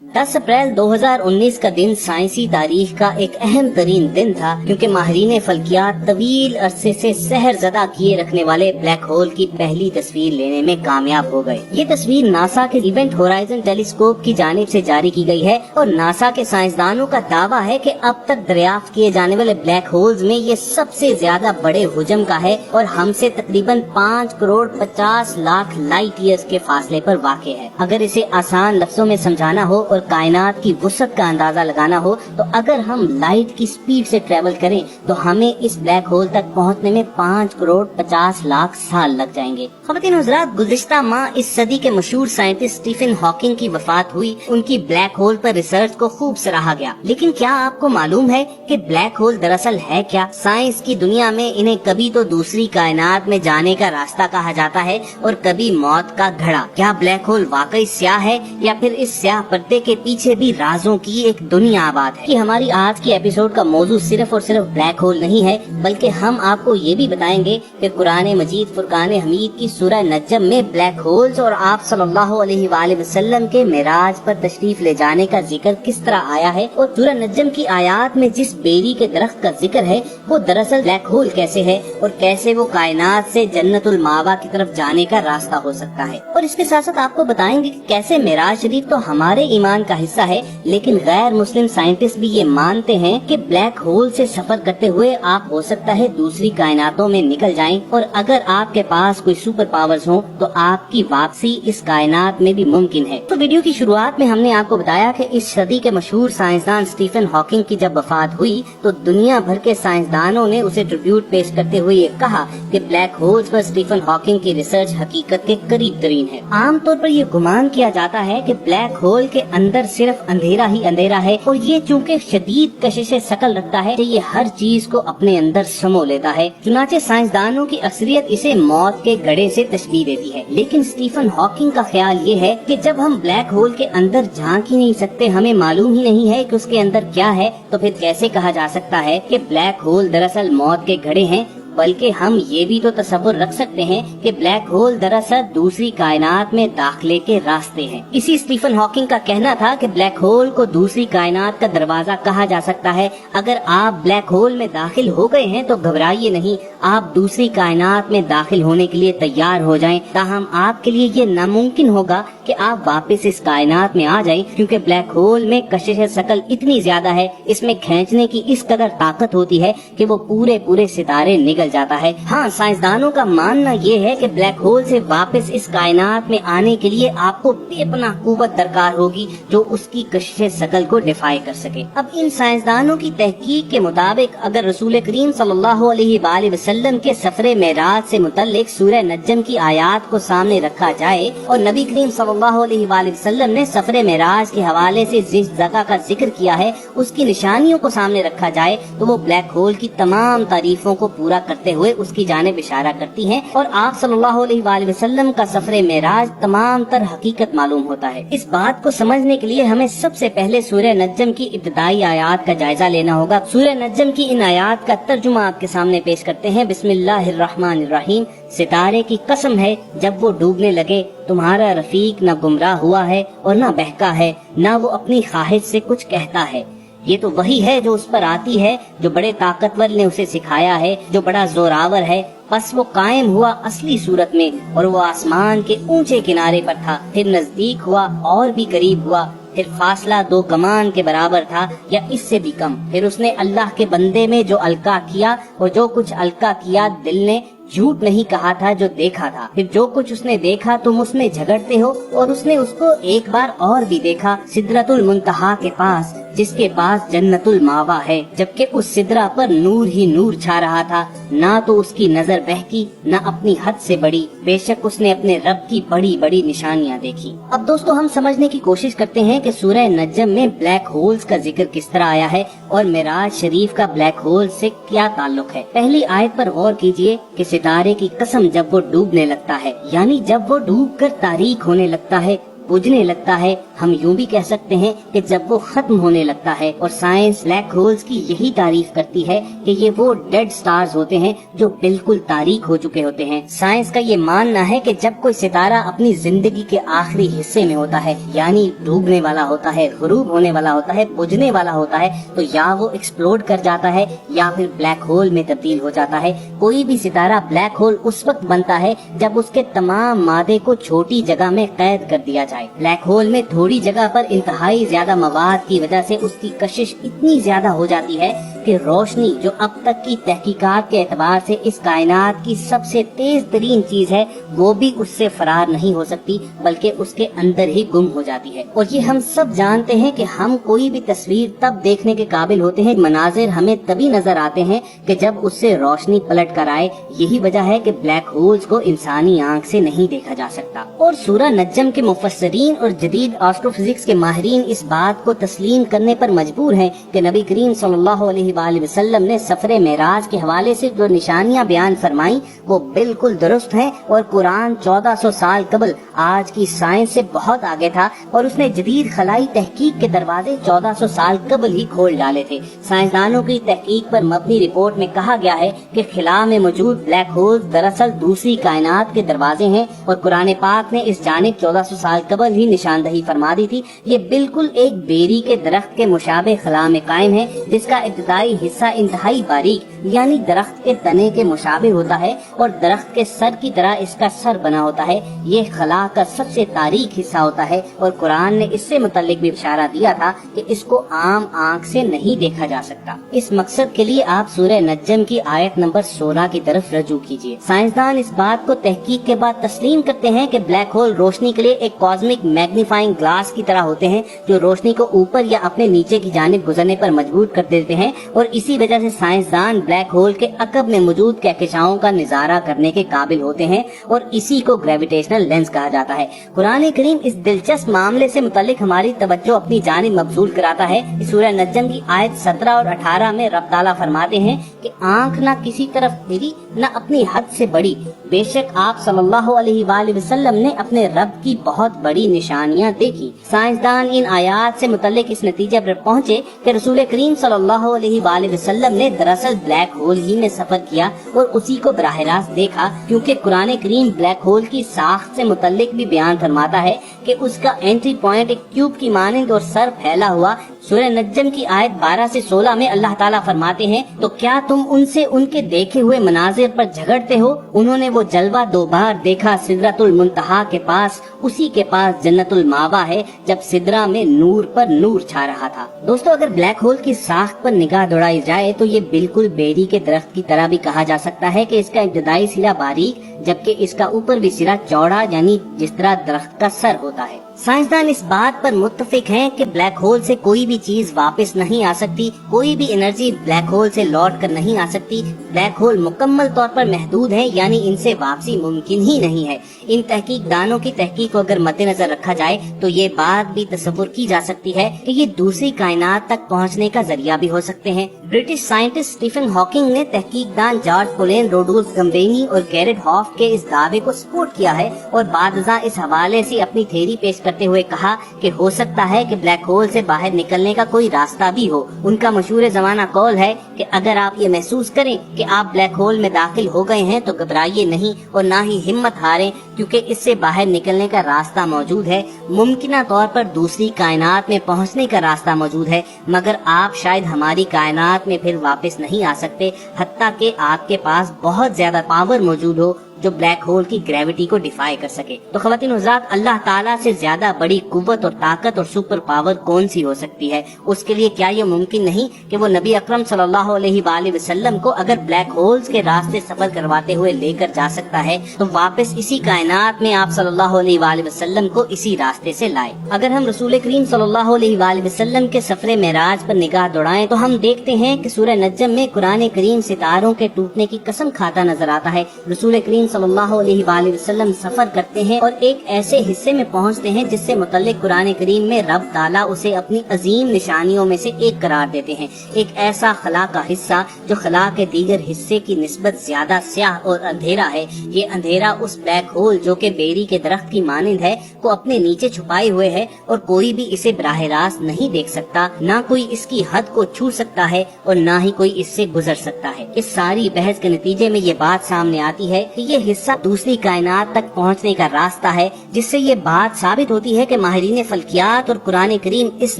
10 अप्रैल 2019 का दिन साइंसी तारीख का एक अहम तरीन दिन था, क्योंकि माहिरीन फल्कियात तवील अरसे से सहर ज़दा किए रखने वाले ब्लैक होल की पहली तस्वीर लेने में कामयाब हो गए। ये तस्वीर नासा के इवेंट होराइजन टेलीस्कोप की जानिब से जारी की गई है और नासा के साइंसदानों का दावा है कि अब तक दरियाफ्त किए जाने वाले ब्लैक होल्स में ये सबसे ज्यादा बड़े हुजम का है और हमसे तकरीबन 5 करोड़ 50 लाख लाइट ईयर्स के फासले पर वाक़ है। अगर इसे आसान लफ्जों में समझाना हो और कायनात की वुसअत का अंदाजा लगाना हो तो अगर हम लाइट की स्पीड से ट्रेवल करें तो हमें इस ब्लैक होल तक पहुंचने में 5 करोड़ 50 लाख साल लग जाएंगे। ख़वातीन हज़रात, गुज़िश्ता माह इस सदी के मशहूर साइंटिस्ट स्टीफन हॉकिंग की वफात हुई। उनकी ब्लैक होल पर रिसर्च को खूब सराहा गया, लेकिन क्या आपको मालूम है कि ब्लैक होल दरअसल है क्या? साइंस की दुनिया में इन्हें कभी तो दूसरी कायनात में जाने का रास्ता कहा जाता है और कभी मौत का घड़ा। क्या ब्लैक होल वाकई स्याह है या फिर इस स्याह पर्दे के पीछे भी राजों की एक दुनिया आबाद है? कि हमारी आज की एपिसोड का मौजू सिर्फ और सिर्फ ब्लैक होल नहीं है, बल्कि हम आपको ये भी बताएंगे कि कुरान मजीद फुरकान हमीद की सूरह नज्म में ब्लैक होल्स और आप सल्लल्लाहु अलैहि वसल्लम के मेराज पर तशरीफ ले जाने का जिक्र किस तरह आया है और सूरह नज्म की आयात में जिस बेरी के दरख्त का जिक्र है वो दरअसल ब्लैक होल कैसे है और कैसे वो कायनात से जन्नतुल मावा की तरफ जाने का रास्ता हो सकता है। और इसके साथ साथ आपको बताएंगे कि कैसे मेराज शरीफ तो हमारे ईमान का हिस्सा है, लेकिन गैर मुस्लिम साइंटिस्ट भी ये मानते हैं कि ब्लैक होल से सफर करते हुए आप हो सकता है दूसरी कायनातों में निकल जाएं और अगर आपके पास कोई सुपर पावर्स हो तो आपकी वापसी इस कायनात में भी मुमकिन है। तो वीडियो की शुरुआत में हमने आपको बताया कि इस सदी के मशहूर साइंसदान स्टीफन हॉकिंग की जब वफात हुई तो दुनिया भर के साइंसदानों ने उसे ट्रिब्यूट पेश करते हुए ये कहा कि ब्लैक होल्स पर स्टीफन हॉकिंग की रिसर्च हकीकत के करीब तरीन है। आमतौर पर ये गुमान किया जाता है कि ब्लैक होल के अंदर सिर्फ अंधेरा ही अंधेरा है और ये चूँकि शदीद कशिश शकल रखता है, ये हर चीज को अपने अंदर समो लेता है। चुनाचे साइंसदानों की अक्सरियत इसे मौत के गड़े से तशबीह देती है, लेकिन स्टीफन हॉकिंग का ख्याल ये है कि जब हम ब्लैक होल के अंदर झांक ही नहीं सकते, हमें मालूम ही नहीं है कि उसके अंदर क्या है, तो फिर कैसे कहा जा सकता है कि ब्लैक होल दरअसल मौत के घड़े हैं? बल्कि हम ये भी तो तसव्वुर रख सकते हैं कि ब्लैक होल दरअसल दूसरी कायनात में दाखिले के रास्ते हैं। इसी स्टीफन हॉकिंग का कहना था कि ब्लैक होल को दूसरी कायनात का दरवाजा कहा जा सकता है। अगर आप ब्लैक होल में दाखिल हो गए हैं तो घबराइए नहीं, आप दूसरी कायनात में दाखिल होने के लिए तैयार हो जाएं। ताहम आपके लिए ये नामुमकिन होगा कि आप वापस इस कायनात में आ जाएं, क्योंकि ब्लैक होल में कशिश शकल इतनी ज्यादा है, इसमें खींचने की इस कदर ताकत होती है कि वो पूरे पूरे सितारे निकल जाता है। हाँ, साइंसदानों का मानना ये है कि ब्लैक होल से वापस इस कायनात में आने के लिए आपको बेपनाह कुव्वत दरकार होगी जो उसकी कशिश शकल को डिफाई कर सके। अब इन साइंसदानों की तहकीक के मुताबिक अगर रसूल करीम सल्लल्लाहु अलैहि वसल्लम के सफरे मेराज से मुतल्लिक सूरह नज्म की आयात को सामने रखा जाए और नबी करीम सल्लल्लाहु अलैहि वसल्लम ने सफरे मेराज के हवाले से जिस जगह का जिक्र किया है उसकी निशानियों को सामने रखा जाए तो वो ब्लैक होल की तमाम तारीफों को पूरा करते हुए उसकी जानिब इशारा करती हैं और आप सल्लल्लाहु अलैहि वसल्लम का सफरे मेराज तमाम तर हकीकत मालूम होता है। इस बात को समझने के लिए हमें सबसे पहले सूरह नज्म की इब्तिदाई आयात का जायजा लेना होगा। सूरह नज्म की इन आयात का तर्जुमा आपके सामने पेश करते हैं। बिस्मिल्लाहिर्रहमानिर्रहीम। सितारे की कसम है जब वो डूबने लगे, तुम्हारा रफीक न गुमराह हुआ है और न बहका है, न वो अपनी ख्वाहिश से कुछ कहता है। ये तो वही है जो उस पर आती है, जो बड़े ताकतवर ने उसे सिखाया है, जो बड़ा जोरावर है। बस वो कायम हुआ असली सूरत में और वो आसमान के ऊंचे किनारे पर था, फिर नजदीक हुआ और भी करीब हुआ, फिर फासला 2 कमान के बराबर था या इससे भी कम। फिर उसने अल्लाह के बंदे में जो अलका किया और जो कुछ अलका किया दिल ने झूठ नहीं कहा था जो देखा था। फिर जो कुछ उसने देखा तुम उसमें झगड़ते हो और उसने उसको एक बार और भी देखा सिदरतुल मुंतहा के पास, जिसके पास जन्नतुल मावा है, जबकि उस सिदरा पर नूर ही नूर छा रहा था। ना तो उसकी नजर बहकी न अपनी हद से बड़ी, बेशक उसने अपने रब की बड़ी बड़ी निशानियाँ देखी। अब दोस्तों हम समझने की कोशिश करते हैं कि सूरह नज्म में ब्लैक होल्स का जिक्र किस तरह आया है और मेराज शरीफ का ब्लैक होल से क्या ताल्लुक है। पहली आयत पर गौर कीजिए कि सितारे की कसम जब वो डूबने लगता है, यानी जब वो डूब कर तारीक होने लगता है, बुझने लगता है, हम यूं भी कह सकते हैं कि जब वो खत्म होने लगता है। और साइंस ब्लैक होल्स की यही तारीफ करती है कि ये वो डेड स्टार्स होते हैं जो बिल्कुल तारीक हो चुके होते हैं। साइंस का ये मानना है कि जब कोई सितारा अपनी जिंदगी के आखिरी हिस्से में होता है, यानी डूबने वाला होता है, गुरूब होने वाला होता है, बुझने वाला होता है, तो या वो एक्सप्लोड कर जाता है या फिर ब्लैक होल में तब्दील हो जाता है। कोई भी सितारा ब्लैक होल उस वक्त बनता है जब उसके तमाम मादे को छोटी जगह में कैद कर दिया जाए। ब्लैक होल में थोड़ी जगह पर इंतहाई ज्यादा मवाद की वजह से उसकी कशिश इतनी ज्यादा हो जाती है कि रोशनी, जो अब तक की तहकीकात के एतबार से इस कायनात की सबसे तेज तरीन चीज है, वो भी उससे फरार नहीं हो सकती, बल्कि उसके अंदर ही गुम हो जाती है। और ये हम सब जानते हैं कि हम कोई भी तस्वीर तब देखने के काबिल होते हैं, मनाजिर हमें तभी नजर आते हैं कि जब उससे रोशनी पलट कर आए। यही वजह है कि ब्लैक होल्स को इंसानी आंख से नहीं देखा जा सकता। और सूरह नज्म के मुफस्सरीन और जदीद एस्ट्रोफिजिक्स के माहिरीन इस बात को तस्लीम करने पर मजबूर हैं कि नबी करीम सल्लल्लाहु अलैहि वसल्लम ने सफरे मेराज के हवाले से जो निशानियां बयान फरमाई वो बिल्कुल दुरुस्त है। और कुरान 1400 साल कबल आज की साइंस से बहुत आगे था और उसने जदीद खलाई तहकीक के दरवाजे 1400 साल कबल ही खोल डाले थे। साइंसदानों की तहकीक पर मबनी रिपोर्ट में कहा गया है कि खिला में मौजूद ब्लैक होल्स दरअसल दूसरी कायनात के दरवाजे हैं और कुरान पाक ने इस जानिब 1400 साल कबल ही निशानदही फरमा दी थी। ये बिल्कुल एक बेरी के दरख्त के मुशाबे खला में कायम है, जिसका इब्तदाई हिस्सा इंतहाई बारीक यानी दरख्त के तने के मुशाबे होता है और दरख्त के सर की तरह इसका सर बना होता है। ये खला का सबसे तारीक हिस्सा होता है और कुरान ने इससे मुतल्लिक भी इशारा दिया था कि इसको आम आंख से नहीं देखा जा सकता। इस मकसद के लिए आप सूरह नज्म की आयत नंबर 16 की तरफ रजू कीजिए। साइंसदान इस बात को तहकीक के बाद तस्लीम करते हैं कि ब्लैक होल रोशनी के लिए एक कॉस्मिक मैग्नीफाइंग ग्लास की तरह होते हैं जो रोशनी को ऊपर या अपने नीचे की जानिब गुजरने पर मजबूर कर देते हैं। और इसी वजह से साइंसदान ब्लैक होल के अकब में मौजूद कहकशाओं का नजारा करने के काबिल होते हैं और इसी को ग्रेविटेशनल लेंस कहा जाता है। कुरान करीम इस दिलचस्प मामले से मुतालिक हमारी तवज्जो अपनी जानिब मबसूल कराता है। सूरह नज्म की आयत 17 और 18 में रब ताला फरमाते हैं कि आंख न किसी तरफ फिरी न अपनी हद से बड़ी, बेशक आप सल्लल्लाहु अलैहि वसल्लम ने अपने रब की बहुत बड़ी निशानियां देखी। साइंसदान इन आयात से मुतालिक इस नतीजे पर पहुँचे कि रसूल करीम सल्लल्लाहु अलैहि वसल्लम ने दरअसल ब्लैक होल ही में सफर किया और उसी को बराह रास्त देखा, क्योंकि कुरान करीम ब्लैक होल की साख्त से मुतल्लिक भी बयान फरमाता है कि उसका एंट्री पॉइंट एक ट्यूब की मानिंद और सर फैला हुआ। सूरह नज्म की आयत 12 से 16 में अल्लाह ताला फरमाते हैं, तो क्या तुम उनसे उनके देखे हुए मनाजिर पर झगड़ते हो? उन्होंने वो जलवा 2 बार देखा सिदरतुल मुंतहा के पास, उसी के पास जन्नतुल मावा है, जब सिदरा में नूर पर नूर छा रहा था। दोस्तों, अगर ब्लैक होल की साख्त पर निगाह दौड़ाई जाए तो ये बिल्कुल बेरी के दरख्त की तरह भी कहा जा सकता है कि इसका इब्तदाई सिरा बारीक जबकि इसका ऊपर भी सिरा चौड़ा, यानी जिस तरह दरख्त का सर होता है। साइंसदान इस बात पर मुत्तफिक हैं कि ब्लैक होल से कोई भी चीज वापस नहीं आ सकती, कोई भी एनर्जी ब्लैक होल से लौट कर नहीं आ सकती। ब्लैक होल मुकम्मल तौर पर महदूद है, यानी इनसे वापसी मुमकिन ही नहीं है। इन तहकीकदानों की तहकीक को अगर मद्देनजर रखा जाए तो ये बात भी तसव्वुर की जा सकती है कि ये दूसरी कायनात तक पहुंचने का जरिया भी हो सकते हैं। ब्रिटिश साइंटिस्ट स्टीफन हॉकिंग ने तहकीकदान जॉर्ज पोलेन, रोडोल्फ गम्बेनी और गैरेट हॉफ के इस दावे को सपोर्ट किया है और बादजा इस हवाले से अपनी थ्योरी पेश करते हुए कहा कि हो सकता है कि ब्लैक होल से बाहर निकलने का कोई रास्ता भी हो। उनका मशहूर जमाना कौल है कि अगर आप ये महसूस करें कि आप ब्लैक होल में दाखिल हो गए हैं तो घबराइए नहीं और ना ही हिम्मत हारें, क्योंकि इससे बाहर निकलने का रास्ता मौजूद है। मुमकिना तौर पर दूसरी कायनात में पहुंचने का रास्ता मौजूद है, मगर आप शायद हमारी कायनात में फिर वापस नहीं आ सकते, हत्ता कि आपके पास बहुत ज्यादा पावर मौजूद हो जो ब्लैक होल की ग्रेविटी को डिफाई कर सके। तो ख़वातीन हज़रात, अल्लाह ताला से ज्यादा बड़ी कुव्वत और ताकत और सुपर पावर कौन सी हो सकती है? उसके लिए क्या ये मुमकिन नहीं कि वो नबी अकरम सल्लल्लाहु अलैहि वसल्लम को अगर ब्लैक होल्स के रास्ते सफर करवाते हुए लेकर जा सकता है तो वापस इसी कायनात में आप सल्लल्लाहु अलैहि वसल्लम को इसी रास्ते से लाए। अगर हम रसूल करीम सल्लल्लाहु अलैहि वसल्लम के सफरे मेराज पर निगाह दौड़ाएं तो हम देखते हैं कि सूरह नज्म में कुरान करीम सितारों के टूटने की कसम खाता नजर आता है। रसूल करीम सल्लल्लाहु अलैहि वसल्लम सफर करते हैं और एक ऐसे हिस्से में पहुंचते हैं जिससे मुतल्लिक कुरान करीम में रब ताला उसे अपनी अजीम निशानियों में से एक करार देते हैं। एक ऐसा खला का हिस्सा जो खला के दीगर हिस्से की निस्बत ज्यादा स्याह और अंधेरा है। ये अंधेरा उस ब्लैक होल जो कि बेरी के दरख्त की मानिंद है को अपने नीचे छुपाए हुए है और कोई भी इसे बराह रास्त नहीं देख सकता, ना कोई इसकी हद को छू सकता है और ना ही कोई इससे गुजर सकता है। इस सारी बहस के नतीजे में ये बात सामने आती है कि ये हिस्सा दूसरी कायनात तक पहुंचने का रास्ता है, जिससे ये बात साबित होती है कि माहिरीन फल्कियात और कुरान करीम इस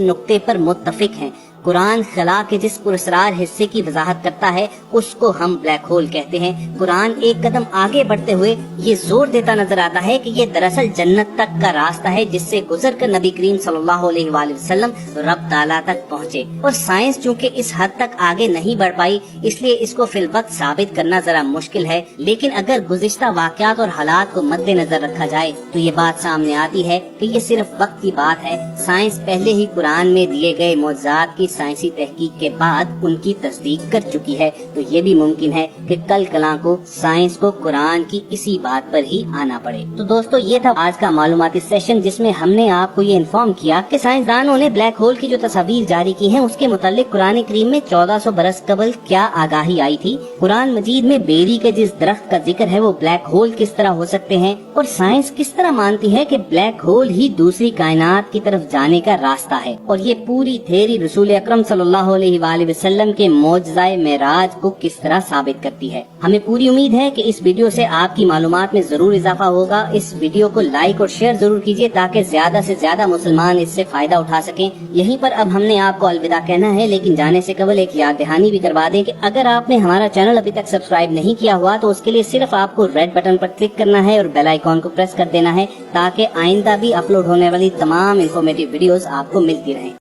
नुक्ते पर मुत्तफिक हैं। कुरान खला के जिस पुरस्रार हिस्से की वजाहत करता है उसको हम ब्लैक होल कहते हैं। कुरान एक कदम आगे बढ़ते हुए ये जोर देता नजर आता है कि ये दरअसल जन्नत तक का रास्ता है, जिससे गुजर कर नबी करीम सल्लल्लाहु अलैहि वसल्लम रब ताला तक पहुँचे। और साइंस चूँकि इस हद तक आगे नहीं बढ़ पाई, इसलिए इसको फिलवक्त साबित करना जरा मुश्किल है। लेकिन अगर गुज़िश्ता वाक़यात और हालात को मद्देनजर रखा जाए तो ये बात सामने आती है कि ये सिर्फ वक्त की बात है। साइंस पहले ही कुरान में दिए गए मौजूदात की साइंसी तहकीक के बाद उनकी तस्दीक कर चुकी है, तो ये भी मुमकिन है कि कल कला को साइंस को कुरान की इसी बात पर ही आना पड़े। तो दोस्तों, ये था आज का मालूमाती सेशन जिसमें हमने आपको ये इन्फॉर्म किया कि साइंसदानों ने ब्लैक होल की जो तस्वीर जारी की है उसके मुतालिक कुरान करीम में 1400 बरस कबल क्या आगाही आई थी, कुरान मजीद में बेरी के जिस दरख्त का जिक्र है वो ब्लैक होल किस तरह हो सकते हैं, और साइंस किस तरह मानती है कि ब्लैक होल ही दूसरी कायनात की तरफ जाने का रास्ता है। और ये पूरी थ्योरी रसूल अकरम सल्लल्लाहु अलैहि वसल्लम के मौजज़ाए मेराज को किस तरह साबित करती है। हमें पूरी उम्मीद है कि इस वीडियो से आपकी मालूमात में जरूर इजाफा होगा। इस वीडियो को लाइक और शेयर जरूर कीजिए ताकि ज्यादा से ज्यादा मुसलमान इससे फायदा उठा सकें। यहीं पर अब हमने आपको अलविदा कहना है, लेकिन जाने से कबल एक याद दहानी भी करवा दें कि अगर आपने हमारा चैनल अभी तक सब्सक्राइब नहीं किया हुआ तो उसके लिए सिर्फ आपको रेड बटन पर क्लिक करना है और बेल आइकॉन को प्रेस कर देना है ताकि आइंदा भी अपलोड होने वाली तमाम इंफॉर्मेटिव वीडियोस आपको मिलती रहें।